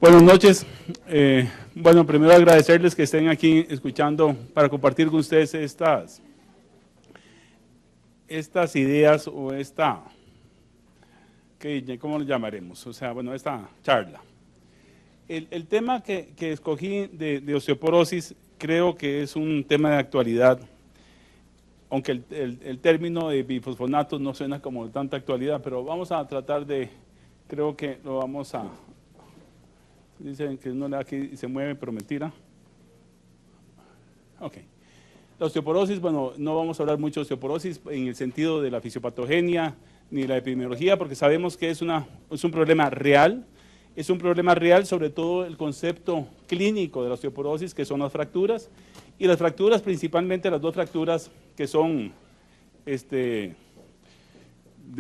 Buenas noches. Bueno, primero agradecerles que estén aquí escuchando para compartir con ustedes estas ideas o ¿cómo lo llamaremos? O sea, bueno, esta charla. El tema que escogí de osteoporosis creo que es un tema de actualidad, aunque el término de bifosfonatos no suena como de tanta actualidad, pero vamos a tratar creo que lo vamos a... Dicen que uno le da aquí y se mueve, pero mentira. Ok. La osteoporosis, bueno, no vamos a hablar mucho de osteoporosis en el sentido de la fisiopatogenia ni la epidemiología, porque sabemos que es un problema real. Es un problema real, sobre todo el concepto clínico de la osteoporosis, que son las fracturas. Y las fracturas, principalmente las dos fracturas que son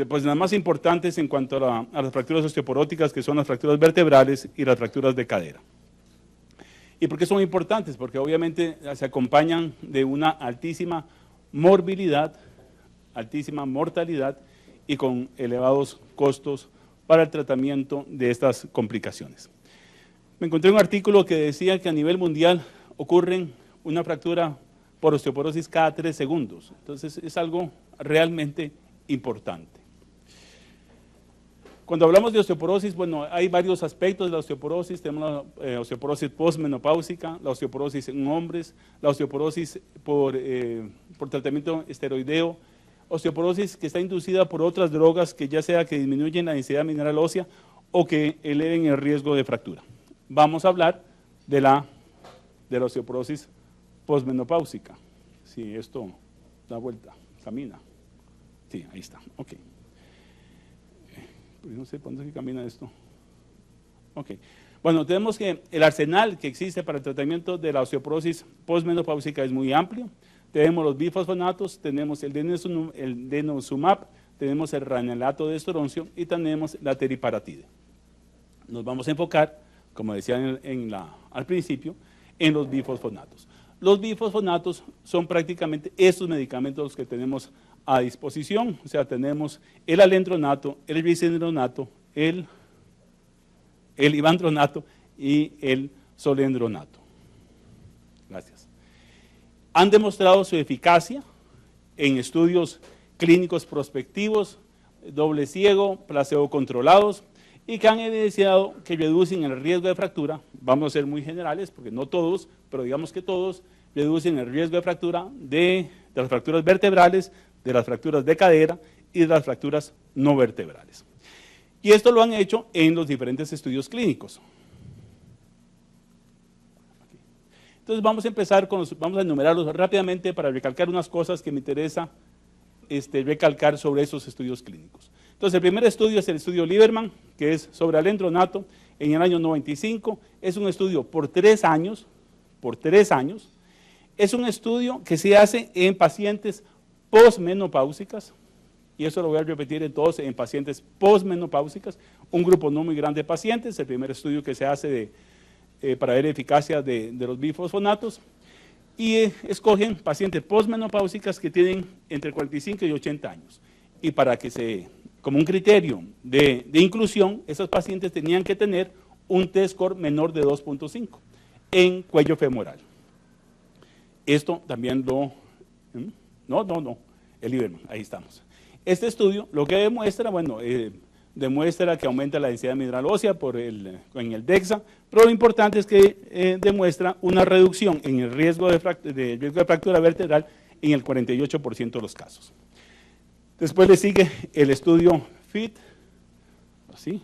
pues las más importantes en cuanto a las fracturas osteoporóticas, que son las fracturas vertebrales y las fracturas de cadera. ¿Y por qué son importantes? Porque obviamente se acompañan de una altísima morbilidad, altísima mortalidad y con elevados costos para el tratamiento de estas complicaciones. Me encontré un artículo que decía que a nivel mundial ocurren una fractura por osteoporosis cada 3 segundos. Entonces es algo realmente importante. Cuando hablamos de osteoporosis, bueno, hay varios aspectos de la osteoporosis. Tenemos la osteoporosis postmenopáusica, la osteoporosis en hombres, la osteoporosis por tratamiento esteroideo, osteoporosis que está inducida por otras drogas que ya sea que disminuyen la densidad mineral ósea o que eleven el riesgo de fractura. Vamos a hablar de la osteoporosis postmenopáusica. Si esto da vuelta, camina. Sí, ahí está, ok. No sé por dónde camina esto. Ok. Bueno, tenemos que el arsenal que existe para el tratamiento de la osteoporosis postmenopáusica es muy amplio. Tenemos los bifosfonatos, tenemos el denosumab, tenemos el ranelato de estroncio y tenemos la teriparatide. Nos vamos a enfocar, como decía al principio, en los bifosfonatos. Los bifosfonatos son prácticamente estos medicamentos los que tenemos a disposición, o sea, tenemos el alendronato, el bisendronato, el ivandronato y el solendronato. Gracias. Han demostrado su eficacia en estudios clínicos prospectivos, doble ciego, placebo controlados, y que han evidenciado que reducen el riesgo de fractura. Vamos a ser muy generales, porque no todos, pero digamos que todos, reducen el riesgo de fractura de las fracturas vertebrales, de las fracturas de cadera y de las fracturas no vertebrales. Y esto lo han hecho en los diferentes estudios clínicos. Entonces vamos a empezar vamos a enumerarlos rápidamente para recalcar unas cosas que me interesa recalcar sobre esos estudios clínicos. Entonces el primer estudio es el estudio Lieberman, que es sobre alendronato en el año 95. Es un estudio por 3 años, Es un estudio que se hace en pacientes postmenopáusicas, y eso lo voy a repetir entonces en pacientes postmenopáusicas, un grupo no muy grande de pacientes, el primer estudio que se hace para ver eficacia de los bifosfonatos, y escogen pacientes postmenopáusicas que tienen entre 45 y 80 años, y para que como un criterio de inclusión, esos pacientes tenían que tener un T-score menor de 2.5 en cuello femoral. Esto también el Lieberman, ahí estamos. Este estudio lo que demuestra, bueno, demuestra que aumenta la densidad mineral ósea en el DEXA, pero lo importante es que demuestra una reducción en el riesgo de fractura vertebral en el 48% de los casos. Después le sigue el estudio FIT, así,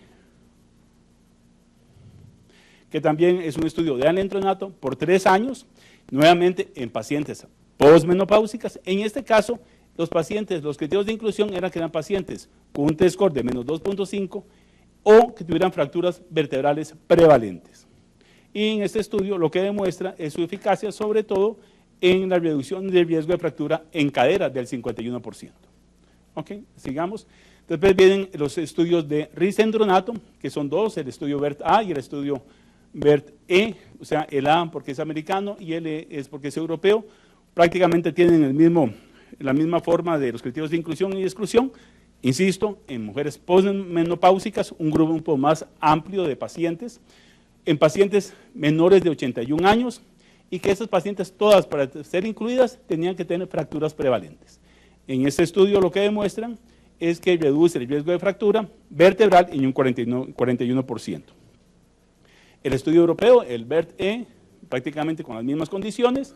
que también es un estudio de alendronato por 3 años, nuevamente en pacientes postmenopáusicas. En este caso, los criterios de inclusión eran que eran pacientes con un T-score de menos 2.5 o que tuvieran fracturas vertebrales prevalentes. Y en este estudio lo que demuestra es su eficacia, sobre todo en la reducción del riesgo de fractura en cadera del 51%. Ok, sigamos. Después vienen los estudios de risendronato, que son 2, el estudio BERT-A y el estudio BERT-E, o sea, el A porque es americano y el E es porque es europeo. Prácticamente tienen la misma forma de los criterios de inclusión y exclusión. Insisto, en mujeres postmenopáusicas, un grupo más amplio de pacientes, en pacientes menores de 81 años y que esas pacientes todas para ser incluidas tenían que tener fracturas prevalentes. En este estudio lo que demuestran es que reduce el riesgo de fractura vertebral en un 41%. El estudio europeo, el BERT-E, prácticamente con las mismas condiciones,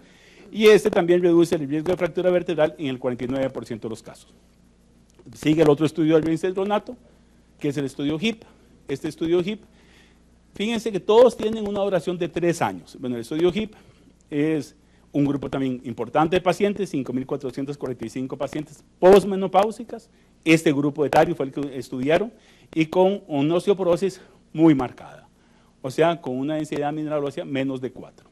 y este también reduce el riesgo de fractura vertebral en el 49% de los casos. Sigue el otro estudio del bisedronato, que es el estudio HIP. Este estudio HIP, fíjense que todos tienen una duración de 3 años. Bueno, el estudio HIP es un grupo también importante de pacientes, 5.445 pacientes posmenopáusicas. Este grupo etario fue el que estudiaron y con una osteoporosis muy marcada, o sea, con una densidad mineral ósea menos de 4.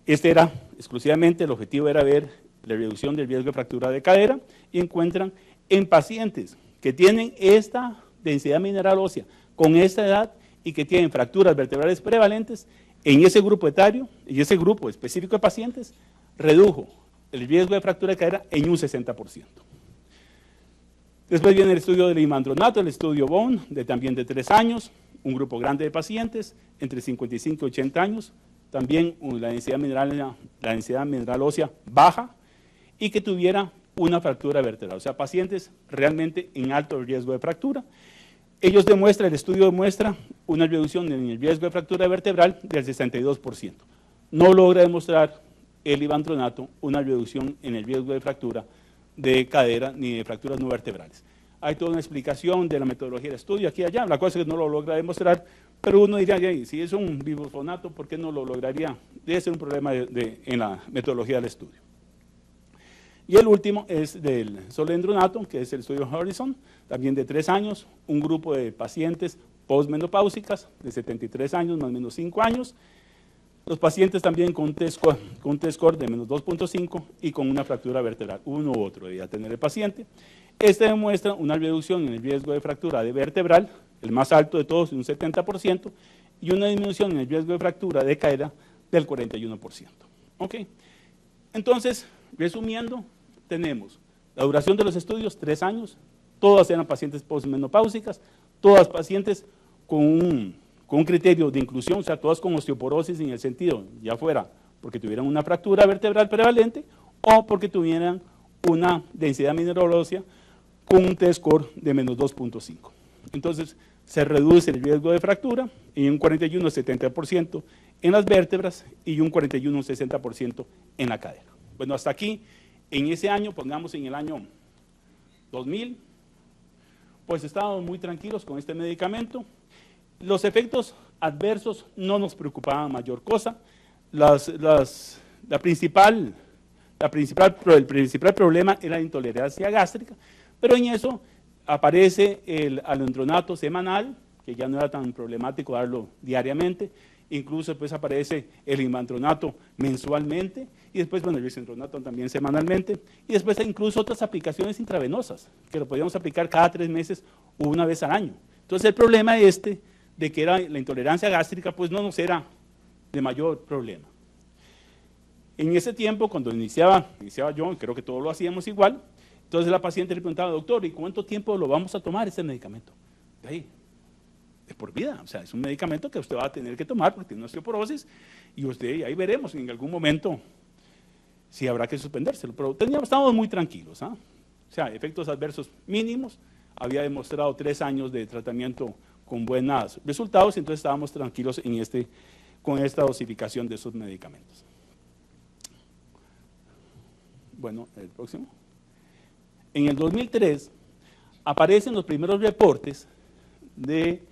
Este era exclusivamente, el objetivo era ver la reducción del riesgo de fractura de cadera y encuentran en pacientes que tienen esta densidad mineral ósea con esta edad y que tienen fracturas vertebrales prevalentes, en ese grupo etario y ese grupo específico de pacientes redujo el riesgo de fractura de cadera en un 60%. Después viene el estudio del imandronato, el estudio Bone, también de 3 años, un grupo grande de pacientes, entre 55 y 80 años, también la densidad mineral ósea baja y que tuviera una fractura vertebral, o sea, pacientes realmente en alto riesgo de fractura. El estudio demuestra una reducción en el riesgo de fractura vertebral del 62%. No logra demostrar el ivandronato una reducción en el riesgo de fractura de cadera ni de fracturas no vertebrales. Hay toda una explicación de la metodología del estudio aquí y allá, la cosa es que no lo logra demostrar, pero uno diría, si es un bifosfonato, ¿por qué no lo lograría? Debe ser un problema en la metodología del estudio. Y el último es del solendronato, que es el estudio Horizon, también de 3 años, un grupo de pacientes postmenopáusicas de 73 años, más o menos 5 años, los pacientes también con un T-score de menos 2.5 y con una fractura vertebral, uno u otro debía tener el paciente. Este demuestra una reducción en el riesgo de fractura de vertebral, el más alto de todos, de un 70%, y una disminución en el riesgo de fractura de cadera del 41%. ¿Ok? Entonces, resumiendo, tenemos la duración de los estudios, 3 años, todas eran pacientes posmenopáusicas, todas pacientes con un criterio de inclusión, o sea, todas con osteoporosis en el sentido, ya fuera porque tuvieran una fractura vertebral prevalente o porque tuvieran una densidad mineral ósea con un T-score de menos 2.5. Entonces, se reduce el riesgo de fractura en un 41-70% en las vértebras y un 41-60% en la cadera. Bueno, hasta aquí, en ese año, pongamos en el año 2000, pues estábamos muy tranquilos con este medicamento. Los efectos adversos no nos preocupaban mayor cosa. El principal problema era la intolerancia gástrica, pero en eso aparece el alendronato semanal, que ya no era tan problemático darlo diariamente, incluso después aparece el imandronato mensualmente, y después, bueno, el bisedronato también semanalmente, y después hay incluso otras aplicaciones intravenosas, que lo podíamos aplicar cada 3 meses o una vez al año. Entonces el problema de que era la intolerancia gástrica, pues no nos era de mayor problema. En ese tiempo, cuando iniciaba yo, creo que todos lo hacíamos igual, entonces la paciente le preguntaba, doctor, ¿y cuánto tiempo lo vamos a tomar este medicamento? De por vida, o sea, es un medicamento que usted va a tener que tomar porque tiene una osteoporosis y ahí veremos en algún momento si habrá que suspendérselo, pero estábamos muy tranquilos, o sea, efectos adversos mínimos, había demostrado 3 años de tratamiento con buenos resultados, entonces estábamos tranquilos con esta dosificación de esos medicamentos. Bueno, el próximo. En el 2003 aparecen los primeros reportes de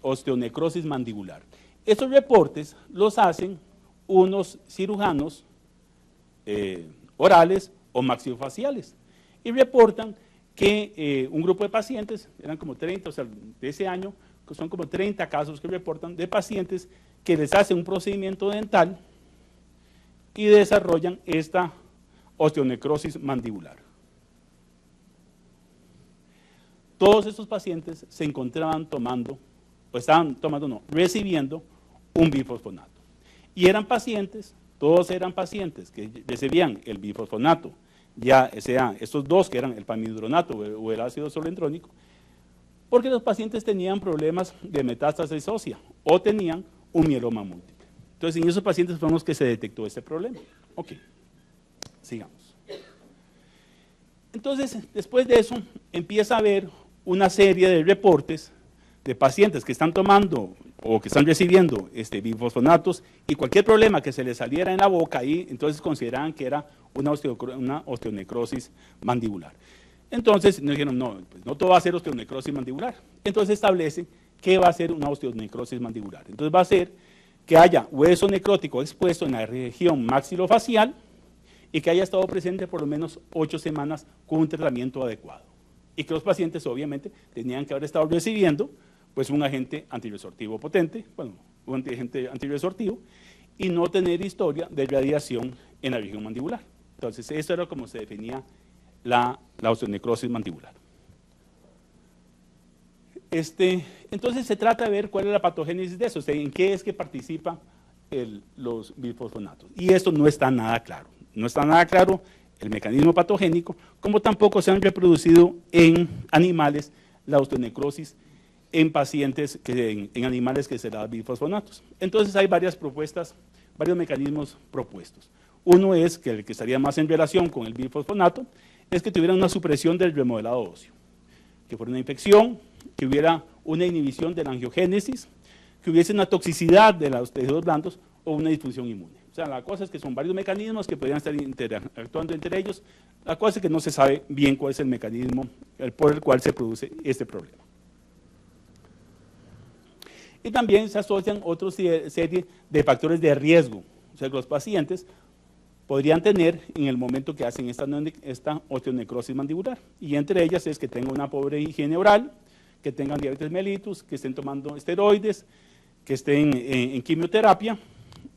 osteonecrosis mandibular. Estos reportes los hacen unos cirujanos orales o maxilofaciales y reportan que un grupo de pacientes, eran como 30, o sea, de ese año, son como 30 casos que reportan de pacientes que les hacen un procedimiento dental y desarrollan esta osteonecrosis mandibular. Todos estos pacientes se encontraban recibiendo un bifosfonato. Y eran pacientes, todos eran pacientes que recibían el bifosfonato, ya sea estos dos que eran el pamidronato o el ácido solendrónico, porque los pacientes tenían problemas de metástasis ósea o tenían un mieloma múltiple. Entonces, en esos pacientes fueron los que se detectó este problema. Ok, sigamos. Entonces, después de eso, empieza a haber una serie de reportes de pacientes que están tomando o que están recibiendo bifosfonatos y cualquier problema que se les saliera en la boca ahí, entonces consideraban que era una osteonecrosis mandibular. Entonces nos dijeron, no, pues no todo va a ser osteonecrosis mandibular. Entonces establecen que va a ser una osteonecrosis mandibular. Entonces va a ser que haya hueso necrótico expuesto en la región maxilofacial y que haya estado presente por lo menos 8 semanas con un tratamiento adecuado. Y que los pacientes obviamente tenían que haber estado recibiendo pues un agente antirresortivo potente, bueno, un agente antirresortivo, y no tener historia de radiación en la región mandibular. Entonces, esto era como se definía la osteonecrosis mandibular. Entonces, se trata de ver cuál es la patogénesis de eso, o sea, en qué es que participan los bifosfonatos. Y esto no está nada claro. No está nada claro el mecanismo patogénico, como tampoco se han reproducido en animales la osteonecrosis en pacientes, en animales que se dan bifosfonatos. Entonces hay varias propuestas, varios mecanismos propuestos. Uno es que el que estaría más en relación con el bifosfonato es que tuvieran una supresión del remodelado óseo, que fuera una infección, que hubiera una inhibición de la angiogénesis, que hubiese una toxicidad de los tejidos blandos o una disfunción inmune. O sea, la cosa es que son varios mecanismos que podrían estar interactuando entre ellos. La cosa es que no se sabe bien cuál es el mecanismo por el cual se produce este problema. Y también se asocian otra serie de factores de riesgo, o sea, que los pacientes podrían tener en el momento que hacen esta osteonecrosis mandibular. Y entre ellas es que tengan una pobre higiene oral, que tengan diabetes mellitus, que estén tomando esteroides, que estén en quimioterapia,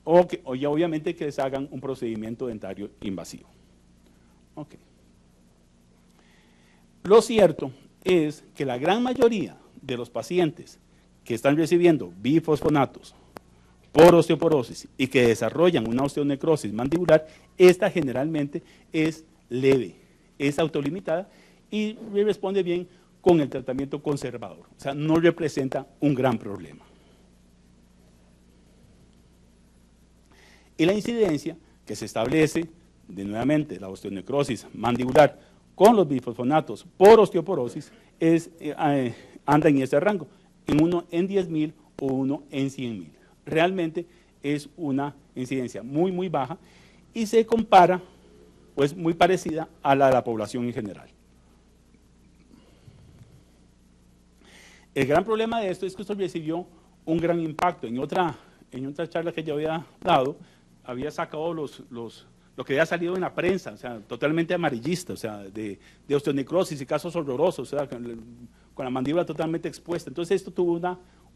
o ya obviamente que les hagan un procedimiento dentario invasivo. Okay. Lo cierto es que la gran mayoría de los pacientes que están recibiendo bifosfonatos por osteoporosis y que desarrollan una osteonecrosis mandibular, esta generalmente es leve, es autolimitada y responde bien con el tratamiento conservador. O sea, no representa un gran problema. Y la incidencia que se establece de nuevamente la osteonecrosis mandibular con los bifosfonatos por osteoporosis anda en este rango, en 1 en 10.000 o 1 en 100.000. Realmente es una incidencia muy, muy baja y se compara, o es muy parecida a la de la población en general. El gran problema de esto es que esto recibió un gran impacto. En otra charla que yo había dado, había sacado lo que había salido en la prensa, o sea, totalmente amarillista, o sea, de osteonecrosis y casos horrorosos, o sea, con la mandíbula totalmente expuesta. Entonces esto tuvo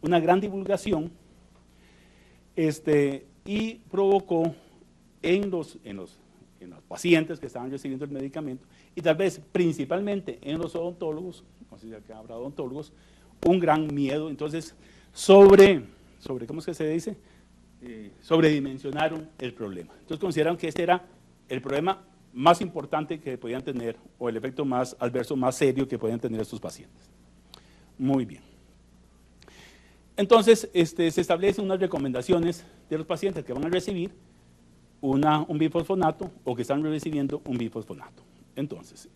una gran divulgación y provocó en los pacientes que estaban recibiendo el medicamento y tal vez principalmente en los odontólogos, no sé si acá habrá odontólogos, un gran miedo. Entonces ¿cómo es que se dice? Sobredimensionaron el problema. Entonces consideraron que este era el problema más importante que podían tener o el efecto más adverso, más serio que podían tener estos pacientes. Muy bien. Entonces se establecen unas recomendaciones de los pacientes que van a recibir un bifosfonato o que están recibiendo un bifosfonato. Entonces,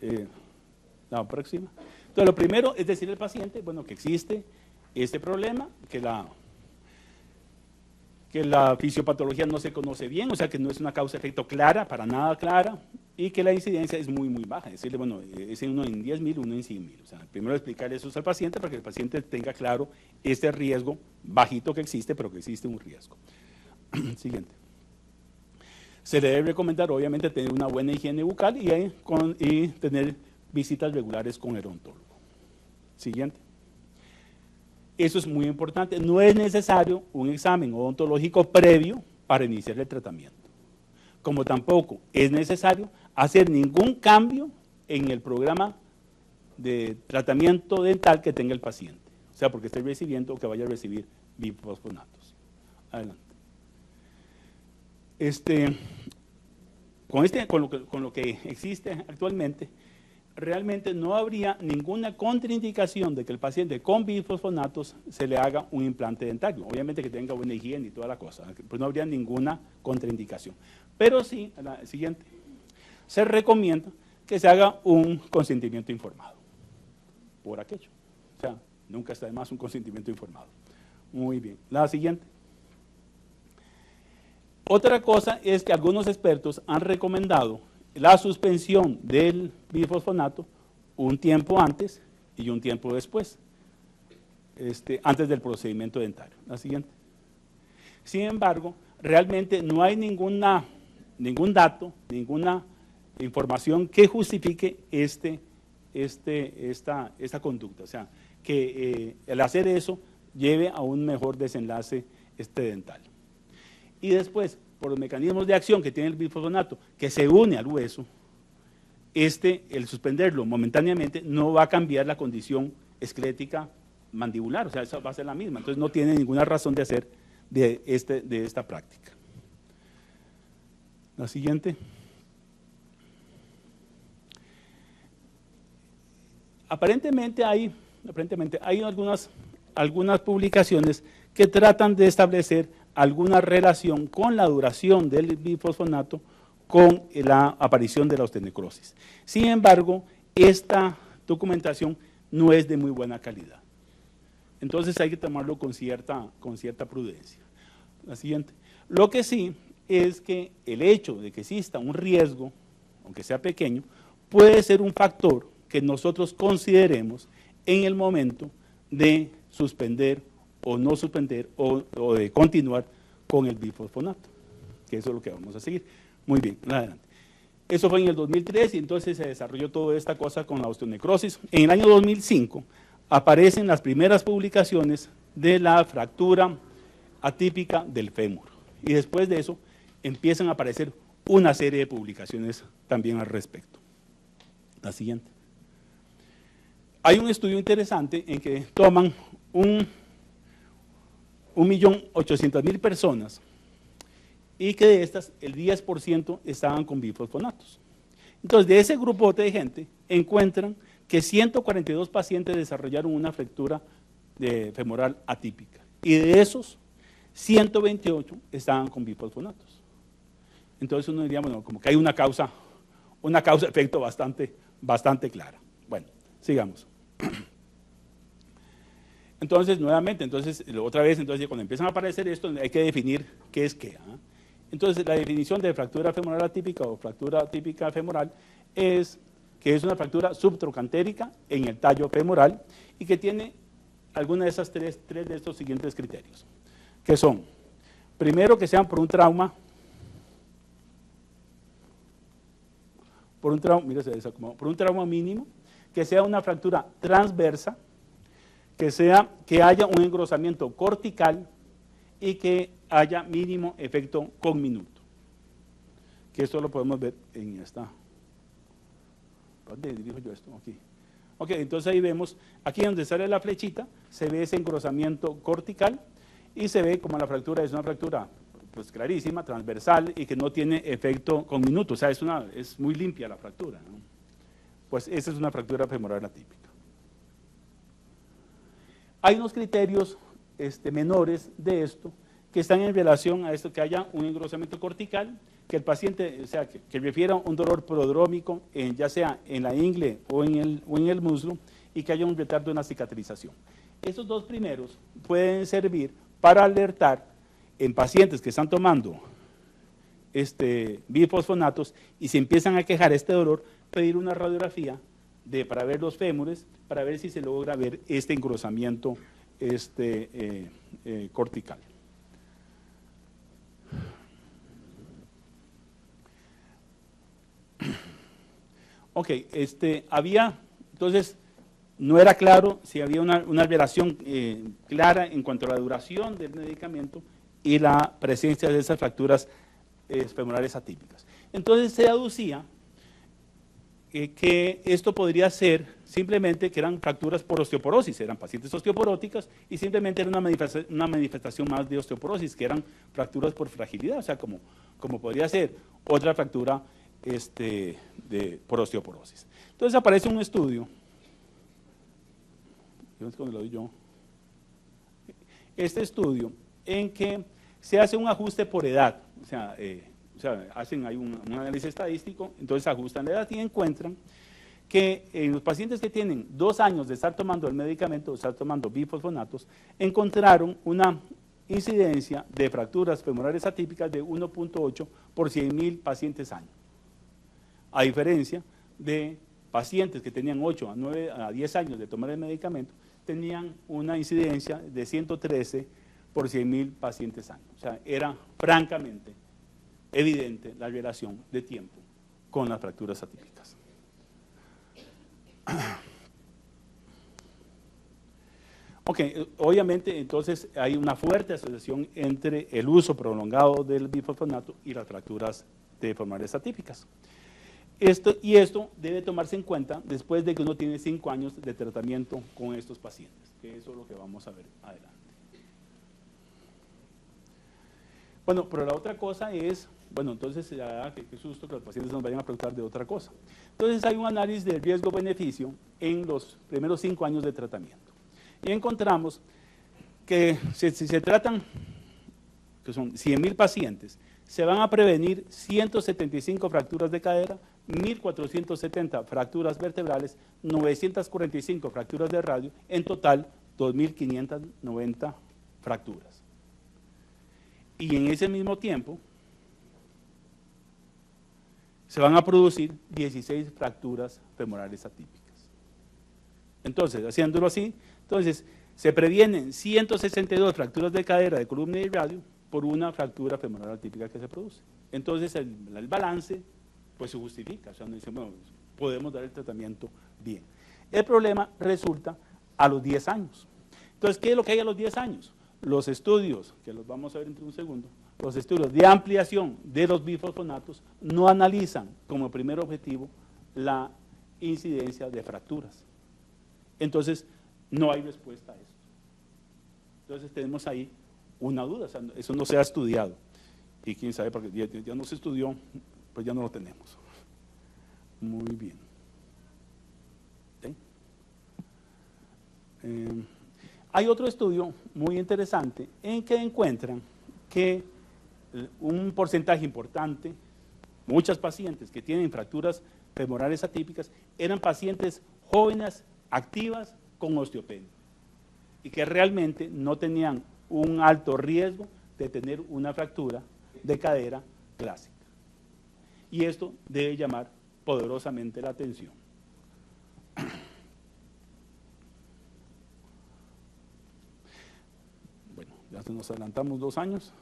la próxima. Entonces, lo primero es decirle al paciente, bueno, que existe este problema, que la fisiopatología no se conoce bien, o sea que no es una causa-efecto clara, para nada clara, y que la incidencia es muy, muy baja. Decirle, bueno, es 1 en 10.000, 1 en 100.000. O sea, primero explicar eso al paciente para que el paciente tenga claro este riesgo bajito que existe, pero que existe un riesgo. Siguiente. Se le debe recomendar, obviamente, tener una buena higiene bucal y tener visitas regulares con el odontólogo. Siguiente. Eso es muy importante. No es necesario un examen odontológico previo para iniciar el tratamiento. Como tampoco es necesario hacer ningún cambio en el programa de tratamiento dental que tenga el paciente. O sea, porque esté recibiendo o que vaya a recibir bifosfonatos. Adelante. Con lo que existe actualmente, realmente no habría ninguna contraindicación de que el paciente con bifosfonatos se le haga un implante dentario. Obviamente que tenga buena higiene y toda la cosa, pues no habría ninguna contraindicación. Pero sí, la siguiente, se recomienda que se haga un consentimiento informado por aquello. O sea, nunca está de más un consentimiento informado. Muy bien. La siguiente. Otra cosa es que algunos expertos han recomendado la suspensión del bifosfonato un tiempo antes y un tiempo después, antes del procedimiento dentario. La siguiente. Sin embargo, realmente no hay ningún dato, ninguna información que justifique esta conducta. O sea, que el hacer eso lleve a un mejor desenlace dental. Y después, por los mecanismos de acción que tiene el bifosfonato, que se une al hueso, el suspenderlo momentáneamente no va a cambiar la condición esquelética mandibular, o sea, esa va a ser la misma. Entonces no tiene ninguna razón de hacer de esta práctica. La siguiente. Aparentemente hay algunas publicaciones que tratan de establecer alguna relación con la duración del bifosfonato con la aparición de la osteonecrosis. Sin embargo, esta documentación no es de muy buena calidad. Entonces hay que tomarlo con cierta prudencia. La siguiente. Lo que sí es que el hecho de que exista un riesgo, aunque sea pequeño, puede ser un factor que nosotros consideremos en el momento de suspender o no suspender o de continuar con el bifosfonato, que eso es lo que vamos a seguir. Muy bien, adelante. Eso fue en el 2003 y entonces se desarrolló toda esta cosa con la osteonecrosis. En el año 2005 aparecen las primeras publicaciones de la fractura atípica del fémur y después de eso empiezan a aparecer una serie de publicaciones también al respecto. La siguiente. Hay un estudio interesante en que toman 1.800.000 personas y que de estas el 10% estaban con bifosfonatos. Entonces, de ese grupo de gente encuentran que 142 pacientes desarrollaron una fractura femoral atípica y de esos 128 estaban con bifosfonatos. Entonces uno diría, bueno, como que hay una causa-efecto bastante clara. Bueno, sigamos. Entonces, nuevamente, otra vez, cuando empiezan a aparecer esto, hay que definir qué es qué. Entonces, la definición de fractura femoral atípica o fractura atípica femoral es que es una fractura subtrocantérica en el tallo femoral y que tiene alguna de esas tres de estos siguientes criterios, que son, primero, que sean por un trauma, por un trauma mínimo, que sea una fractura transversa, que haya un engrosamiento cortical y que haya mínimo efecto congminuto. Que esto lo podemos ver en esta. ¿Dónde dirijo yo esto? Aquí. Ok, entonces ahí vemos, aquí donde sale la flechita, se ve ese engrosamiento cortical y se ve como la fractura es una fractura pues clarísima, transversal y que no tiene efecto congminuto, o sea, es muy limpia la fractura, ¿no? Pues esa es una fractura femoral atípica. Hay unos criterios menores de esto que están en relación a esto, que haya un engrosamiento cortical, que el paciente, o sea, que refiera un dolor prodrómico, ya sea en la ingle o en el muslo, y que haya un retardo en la cicatrización. Esos dos primeros pueden servir para alertar en pacientes que están tomando bifosfonatos y se empiezan a quejar este dolor, pedir una radiografía para ver los fémures, para ver si se logra ver este engrosamiento cortical. Ok, entonces no era claro si había una relación clara en cuanto a la duración del medicamento y la presencia de esas fracturas femorales atípicas. Entonces se aducía que esto podría ser simplemente que eran fracturas por osteoporosis, eran pacientes osteoporóticas y simplemente era una manifestación más de osteoporosis, que eran fracturas por fragilidad, o sea, como podría ser otra fractura por osteoporosis. Entonces aparece un estudio, este estudio en que se hace un ajuste por edad, o sea hacen ahí un análisis estadístico, entonces ajustan la edad y encuentran que en los pacientes que tienen 2 años de estar tomando el medicamento, de estar tomando bifosfonatos, encontraron una incidencia de fracturas femorales atípicas de 1.8 por 100.000 pacientes año, a diferencia de pacientes que tenían 8 a 9 a 10 años de tomar el medicamento, tenían una incidencia de 113 por 100.000 pacientes año. O sea, era francamente evidente la relación de tiempo con las fracturas atípicas. Ok, obviamente entonces hay una fuerte asociación entre el uso prolongado del bifosfonato y las fracturas femorales atípicas. Esto debe tomarse en cuenta después de que uno tiene 5 años de tratamiento con estos pacientes, que eso es lo que vamos a ver adelante. Bueno, pero la otra cosa es, bueno, entonces, qué susto que los pacientes nos vayan a preguntar de otra cosa. Entonces hay un análisis del riesgo-beneficio en los primeros 5 años de tratamiento. Y encontramos que si se tratan, que son 100.000 pacientes, se van a prevenir 175 fracturas de cadera, 1.470 fracturas vertebrales, 945 fracturas de radio, en total 2.590 fracturas. Y en ese mismo tiempo se van a producir 16 fracturas femorales atípicas. Entonces, haciéndolo así, entonces se previenen 162 fracturas de cadera, de columna y radio por una fractura femoral atípica que se produce. Entonces el balance pues se justifica, o sea, uno dice, bueno, podemos dar el tratamiento bien. El problema resulta a los 10 años. Entonces, ¿qué es lo que hay a los 10 años? Los estudios, que los vamos a ver entre un segundo, los estudios de ampliación de los bifosfonatos no analizan como primer objetivo la incidencia de fracturas. Entonces, no hay respuesta a esto. Entonces, tenemos ahí una duda, o sea, eso no se ha estudiado. Y quién sabe, porque ya no se estudió, pues ya no lo tenemos. Muy bien. ¿Sí? Hay otro estudio muy interesante en que encuentran que un porcentaje importante, muchas pacientes que tienen fracturas femorales atípicas, eran pacientes jóvenes, activas, con osteopenia, y que realmente no tenían un alto riesgo de tener una fractura de cadera clásica. Y esto debe llamar poderosamente la atención. Bueno, ya nos adelantamos 2 años.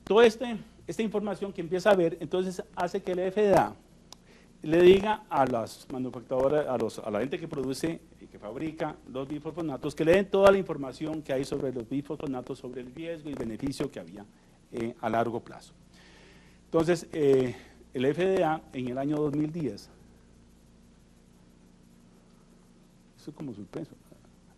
Toda esta información que empieza a ver, entonces hace que el FDA le diga a las manufacturadoras, a la gente que produce y que fabrica los bifosfonatos, que le den toda la información que hay sobre los bifosfonatos, sobre el riesgo y beneficio que había a largo plazo. Entonces, el FDA en el año 2010, eso es como suspenso,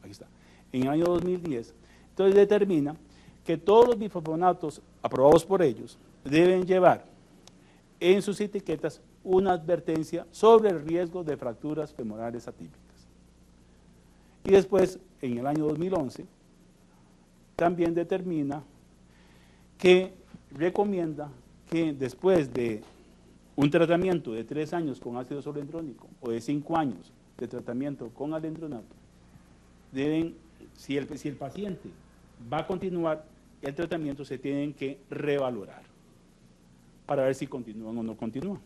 aquí está, en el año 2010, entonces determina que todos los bifosfonatos aprobados por ellos deben llevar en sus etiquetas una advertencia sobre el riesgo de fracturas femorales atípicas. Y después, en el año 2011, también determina que recomienda que después de un tratamiento de 3 años con ácido zoledrónico o de 5 años de tratamiento con alendronato, deben, si el paciente va a continuar el tratamiento, se tienen que revalorar para ver si continúan o no continúan.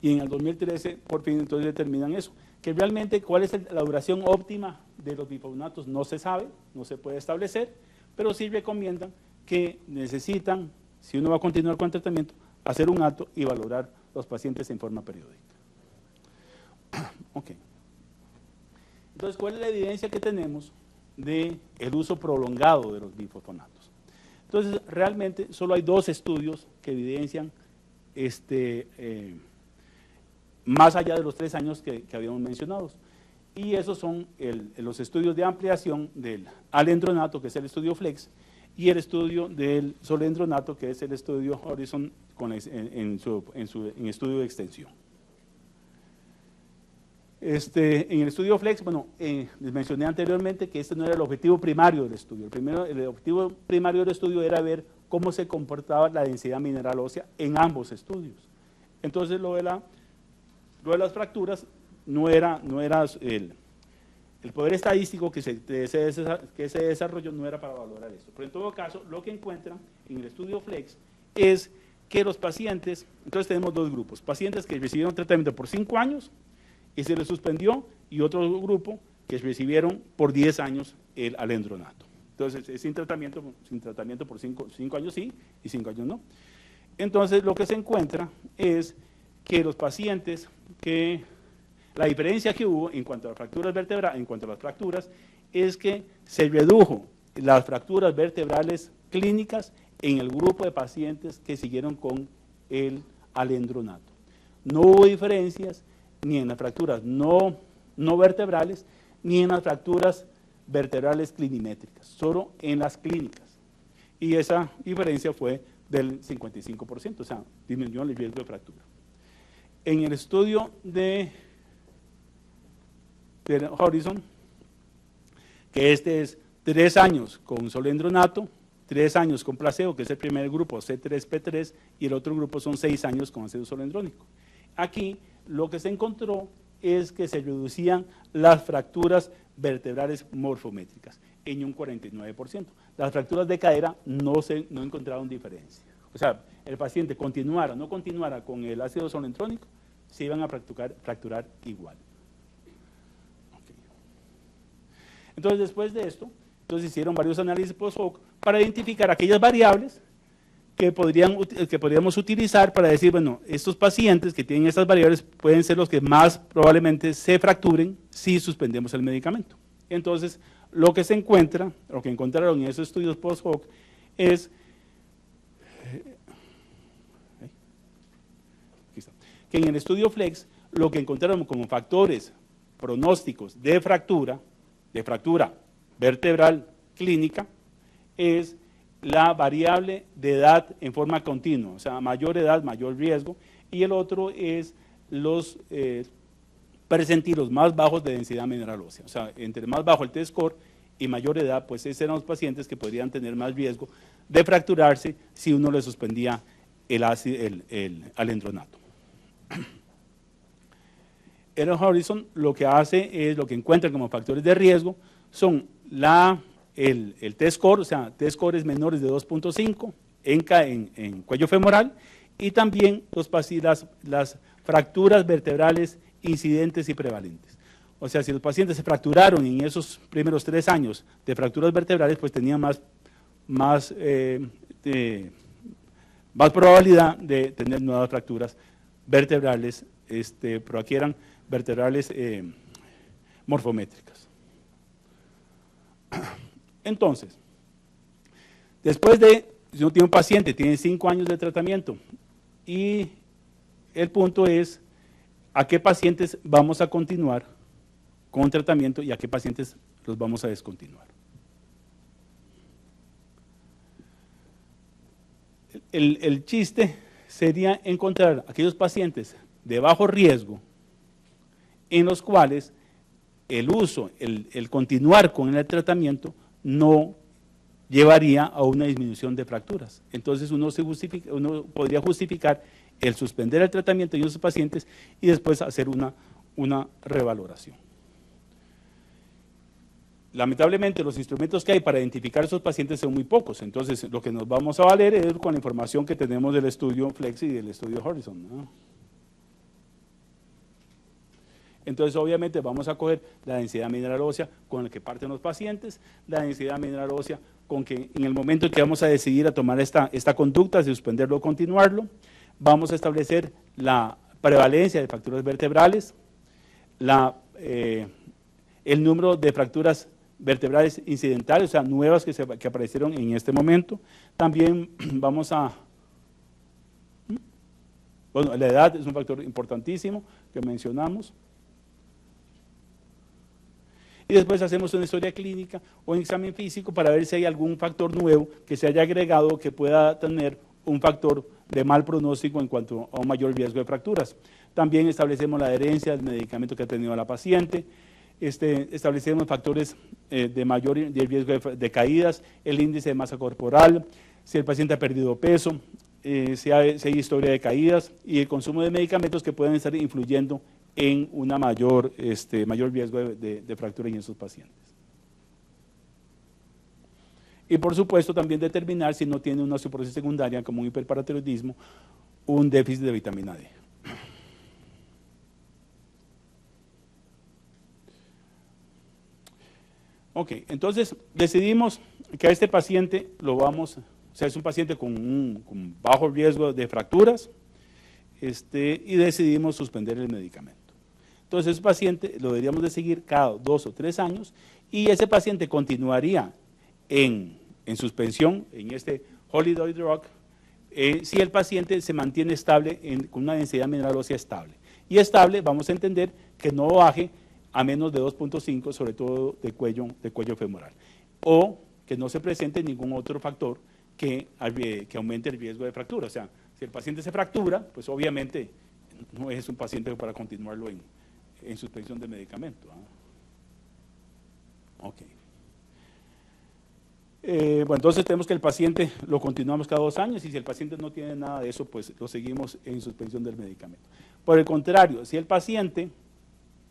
Y en el 2013, por fin, entonces determinan eso, que realmente cuál es la duración óptima de los bifosfonatos no se sabe, no se puede establecer, pero sí recomiendan que necesitan, si uno va a continuar con el tratamiento, hacer un alto y valorar los pacientes en forma periódica. Ok. Entonces, ¿cuál es la evidencia que tenemos del uso prolongado de los bifosfonatos? Entonces, realmente solo hay 2 estudios que evidencian más allá de los 3 años que habíamos mencionado. Y esos son los estudios de ampliación del alendronato, que es el estudio FLEX, y el estudio del solendronato, que es el estudio Horizon en estudio de extensión. En el estudio Flex, bueno, les mencioné anteriormente que este no era el objetivo primario del estudio. El objetivo primario del estudio era ver cómo se comportaba la densidad mineral ósea en ambos estudios. Entonces, lo de las fracturas no era el poder estadístico que se desarrolló, no era para valorar esto. Pero en todo caso, lo que encuentran en el estudio Flex es que los pacientes, entonces tenemos dos grupos, pacientes que recibieron tratamiento por 5 años y se les suspendió, y otro grupo que recibieron por 10 años el alendronato. Entonces, es sin tratamiento por 5 años sí y 5 años no. Entonces, lo que se encuentra es que los pacientes la diferencia que hubo en cuanto a las fracturas vertebrales, es que se redujo las fracturas vertebrales clínicas en el grupo de pacientes que siguieron con el alendronato. No hubo diferencias ni en las fracturas no vertebrales, ni en las fracturas vertebrales clinimétricas, solo en las clínicas. Y esa diferencia fue del 55%, o sea, disminuyó el riesgo de fractura. En el estudio de Horizon, que es 3 años con solendronato, 3 años con placebo, que es el primer grupo, C3P3, y el otro grupo son 6 años con ácido solendrónico. Aquí lo que se encontró es que se reducían las fracturas vertebrales morfométricas en un 49%. Las fracturas de cadera no encontraron diferencia. O sea, el paciente continuara o no continuara con el ácido solendrónico, se iban a fracturar igual. Okay. Entonces, después de esto, hicieron varios análisis post-hoc para identificar aquellas variables que podríamos utilizar para decir, bueno, estos pacientes que tienen estas variables pueden ser los que más probablemente se fracturen si suspendemos el medicamento. Entonces, lo que encontraron en esos estudios post-hoc es que en el estudio Flex, lo que encontraron como factores pronósticos de fractura vertebral clínica, es la variable de edad en forma continua, o sea, mayor edad, mayor riesgo, y el otro es los percentilos más bajos de densidad mineral ósea, o sea, entre más bajo el T-score y mayor edad, pues esos eran los pacientes que podrían tener más riesgo de fracturarse si uno le suspendía el alendronato. El Horizon lo que hace es, lo que encuentra como factores de riesgo son el T-score, o sea, T-scores menores de 2.5 en cuello femoral, y también las fracturas vertebrales incidentes y prevalentes. O sea, si los pacientes se fracturaron en esos primeros 3 años de fracturas vertebrales, pues tenían más probabilidad de tener nuevas fracturas vertebrales, pero aquí eran vertebrales morfométricas. Entonces, después si uno tiene un paciente, tiene 5 años de tratamiento, y el punto es a qué pacientes vamos a continuar con tratamiento y a qué pacientes los vamos a descontinuar. El chiste sería encontrar aquellos pacientes de bajo riesgo en los cuales el continuar con el tratamiento no llevaría a una disminución de fracturas. Entonces uno podría justificar el suspender el tratamiento en esos pacientes y después hacer una revaloración. Lamentablemente los instrumentos que hay para identificar a esos pacientes son muy pocos, entonces lo que nos vamos a valer es con la información que tenemos del estudio Flex y del estudio Horizon, ¿no? Entonces, obviamente, vamos a coger la densidad mineral ósea con la que parten los pacientes, la densidad mineral ósea con que en el momento en que vamos a decidir a tomar esta conducta, de suspenderlo o continuarlo, vamos a establecer la prevalencia de fracturas vertebrales, el número de fracturas vertebrales incidentales, o sea, nuevas que aparecieron en este momento. También vamos a... Bueno, la edad es un factor importantísimo que mencionamos. y después hacemos una historia clínica o un examen físico para ver si hay algún factor nuevo que se haya agregado que pueda tener un factor de mal pronóstico en cuanto a un mayor riesgo de fracturas. También establecemos la adherencia del medicamento que ha tenido la paciente, establecemos factores de mayor riesgo de caídas, el índice de masa corporal, si el paciente ha perdido peso, si hay historia de caídas y el consumo de medicamentos que pueden estar influyendo en una mayor riesgo de fractura en esos pacientes. Y por supuesto también determinar si no tiene una osteoporosis secundaria como un hiperparatiroidismo, un déficit de vitamina D. Ok, entonces decidimos que a este paciente es un paciente con bajo riesgo de fracturas, y decidimos suspender el medicamento. Entonces ese paciente lo deberíamos de seguir cada 2 o 3 años y ese paciente continuaría en suspensión, en este holiday drug, si el paciente se mantiene estable con una densidad mineral ósea estable. Y estable vamos a entender que no baje a menos de 2.5, sobre todo de cuello femoral, o que no se presente ningún otro factor que aumente el riesgo de fractura. O sea, si el paciente se fractura, pues obviamente no es un paciente para continuarlo en suspensión de medicamento. Ok. Bueno, entonces tenemos que el paciente lo continuamos cada 2 años y si el paciente no tiene nada de eso, pues lo seguimos en suspensión del medicamento. Por el contrario, si el paciente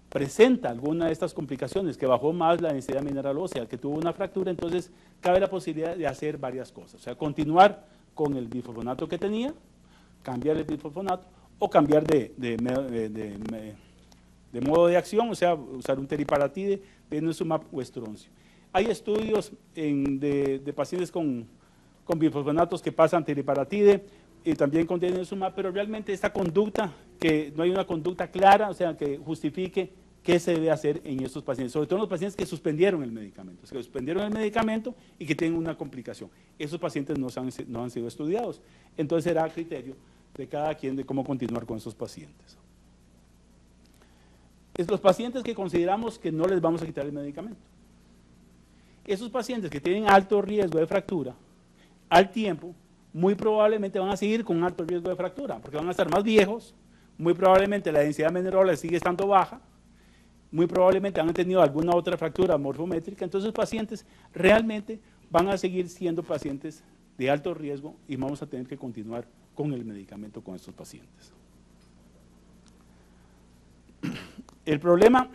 presenta alguna de estas complicaciones, que bajó más la densidad mineral ósea, que tuvo una fractura, entonces cabe la posibilidad de hacer varias cosas. O sea, continuar con el bifosfonato que tenía, cambiar el bifosfonato o cambiar de modo de acción, o sea, usar un teriparatide, denosumab o estroncio. Hay estudios de pacientes con bifosfonatos que pasan teriparatide y también con denosumab, pero realmente esta conducta, que no hay una conducta clara, o sea, que justifique qué se debe hacer en estos pacientes, sobre todo en los pacientes que suspendieron el medicamento, y que tienen una complicación. Esos pacientes no han sido estudiados, entonces será a criterio de cada quien de cómo continuar con esos pacientes. Los pacientes que consideramos que no les vamos a quitar el medicamento. Esos pacientes que tienen alto riesgo de fractura, al tiempo, muy probablemente van a seguir con alto riesgo de fractura, porque van a estar más viejos, muy probablemente la densidad mineral sigue estando baja, muy probablemente han tenido alguna otra fractura morfométrica, entonces los pacientes realmente van a seguir siendo pacientes de alto riesgo y vamos a tener que continuar con el medicamento con estos pacientes. El problema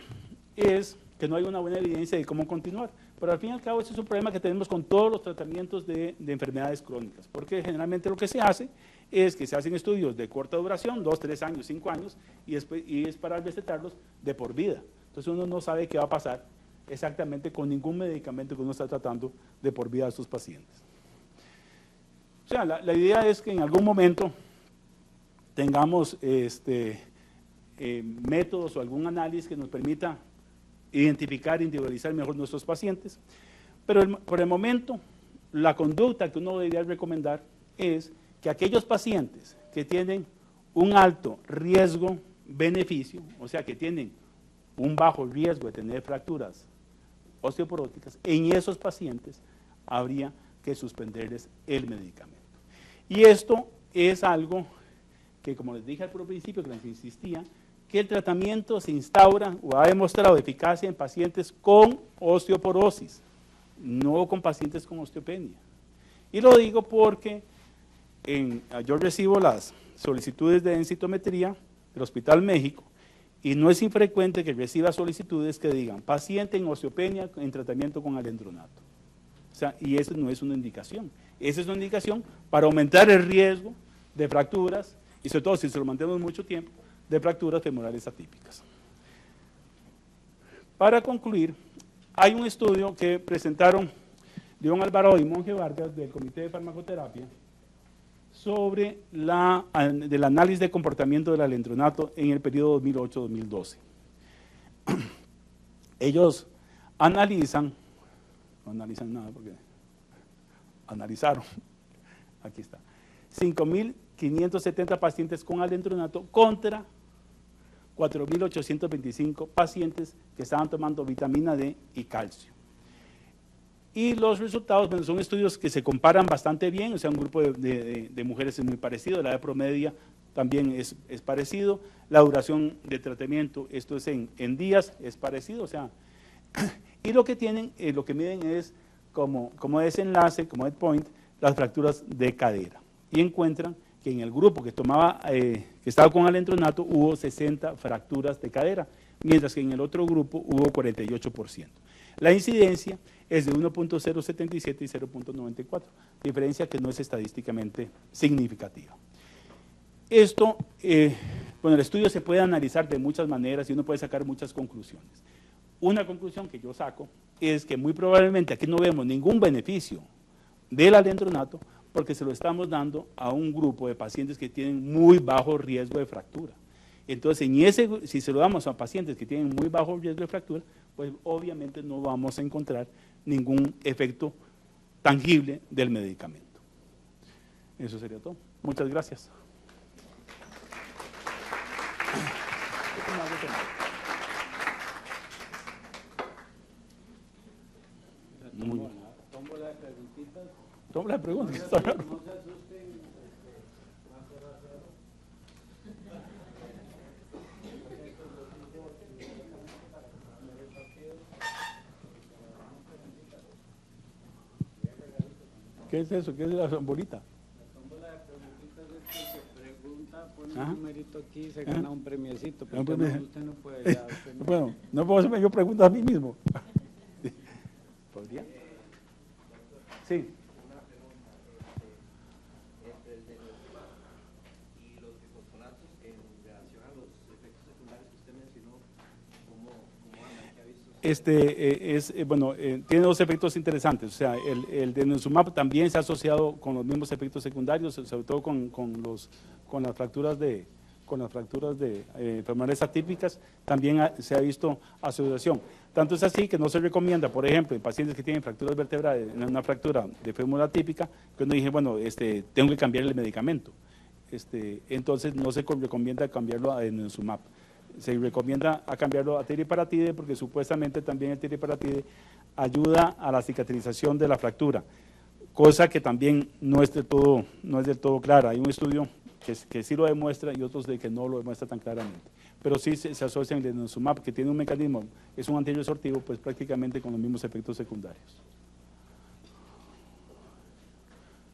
es que no hay una buena evidencia de cómo continuar, pero al fin y al cabo este es un problema que tenemos con todos los tratamientos de enfermedades crónicas, porque generalmente lo que se hace es que se hacen estudios de corta duración, 2, 3 años, 5 años, y es para recetarlos de por vida. Entonces uno no sabe qué va a pasar exactamente con ningún medicamento que uno está tratando de por vida a estos pacientes. O sea, la idea es que en algún momento tengamos métodos o algún análisis que nos permita identificar e individualizar mejor nuestros pacientes, pero por el momento la conducta que uno debería recomendar es que aquellos pacientes que tienen un alto riesgo-beneficio, o sea que tienen un bajo riesgo de tener fracturas osteoporóticas, en esos pacientes habría que suspenderles el medicamento. Y esto es algo que, como les dije al principio, que les insistía, que el tratamiento se instaura o ha demostrado eficacia en pacientes con osteoporosis, no con pacientes con osteopenia. Y lo digo porque yo recibo las solicitudes de densitometría del Hospital México y no es infrecuente que reciba solicitudes que digan paciente en osteopenia en tratamiento con alendronato. O sea, y eso no es una indicación. Esa es una indicación para aumentar el riesgo de fracturas y sobre todo si se lo mantenemos mucho tiempo, de fracturas femorales atípicas. Para concluir, hay un estudio que presentaron León Alvarado y Monje Vargas del Comité de Farmacoterapia sobre del análisis de comportamiento del alendronato en el periodo 2008-2012. Ellos analizaron, aquí está, 5.570 pacientes con alendronato contra 4.825 pacientes que estaban tomando vitamina D y calcio. Y los resultados, bueno, son estudios que se comparan bastante bien, o sea, un grupo de mujeres es muy parecido, la edad promedia también es parecido, la duración de tratamiento, esto es en días, es parecido, o sea, y lo que tienen, lo que miden es como desenlace, como endpoint, las fracturas de cadera. Y encuentran que en el grupo que estaba con alendronato hubo 60 fracturas de cadera, mientras que en el otro grupo hubo 48%. La incidencia es de 1.077 y 0.94, diferencia que no es estadísticamente significativa. Esto, bueno, el estudio se puede analizar de muchas maneras y uno puede sacar muchas conclusiones. Una conclusión que yo saco es que muy probablemente aquí no vemos ningún beneficio del alendronato porque se lo estamos dando a un grupo de pacientes que tienen muy bajo riesgo de fractura. Entonces, si se lo damos a pacientes que tienen muy bajo riesgo de fractura, pues obviamente no vamos a encontrar ningún efecto tangible del medicamento. Eso sería todo. Muchas gracias. Tomo las preguntitas. Toma la pregunta. No se asusten. ¿Qué es eso? ¿Qué es la bolita? La tómbola de preguntitas es que se pregunta, pone un numerito aquí y se gana un premiecito, pero usted no puede ya. Bueno, no puedo hacerme yo preguntas a mí mismo. ¿Podría? Sí. Una pregunta, entre el denosumab y los bifosfonatos en relación a los efectos secundarios que usted mencionó, ¿cómo andan? ¿Qué ha visto? Bueno, tiene dos efectos interesantes, o sea, el denosumab también se ha asociado con los mismos efectos secundarios, sobre todo con las fracturas de enfermedades atípicas, también se ha visto asociación. Tanto es así que no se recomienda, por ejemplo, en pacientes que tienen fracturas vertebrales, una fractura de fémur atípica, que uno dije, bueno, tengo que cambiar el medicamento. Entonces no se recomienda cambiarlo a denosumab. Se recomienda a cambiarlo a teriparatide porque supuestamente también el teriparatide ayuda a la cicatrización de la fractura, cosa que también no es del todo clara. Hay un estudio que sí lo demuestra y otros de que no lo demuestra tan claramente. Pero sí se asocia el denosumab, que tiene un mecanismo, es un antirresortivo, pues prácticamente con los mismos efectos secundarios.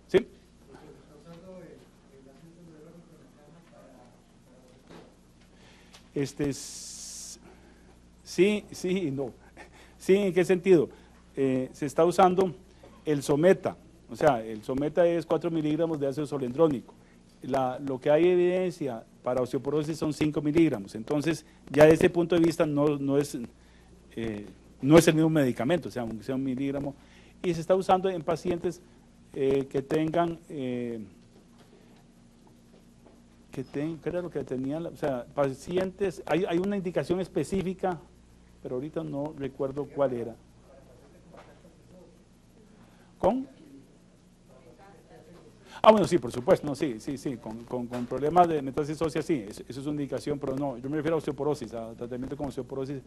¿Sí? Sí y no. Sí, ¿en qué sentido? Se está usando el someta, o sea, el someta es 4 miligramos de ácido solendrónico. Lo que hay evidencia para osteoporosis son 5 miligramos, entonces ya desde ese punto de vista no es el mismo medicamento, o sea, aunque sea un miligramo, y se está usando en pacientes que tengan, ¿qué era lo que tenían? O sea, pacientes, hay una indicación específica, pero ahorita no recuerdo cuál era. ¿Con? Bueno, sí, por supuesto, no, sí, con problemas de metástasis ósea, sí, eso es una indicación, pero no, yo me refiero a osteoporosis, a tratamiento con osteoporosis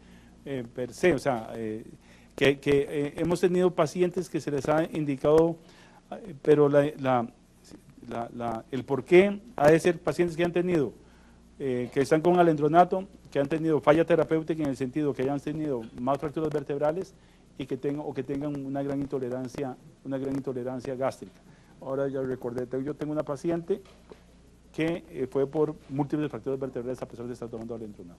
per se, o sea, que hemos tenido pacientes que se les ha indicado, pero el por qué ha de ser pacientes que han tenido, que están con alendronato, que han tenido falla terapéutica en el sentido que hayan tenido más fracturas vertebrales y que tengan una gran intolerancia gástrica. Ahora ya recordé, yo tengo una paciente que fue por múltiples fracturas vertebrales a pesar de estar tomando alendronato.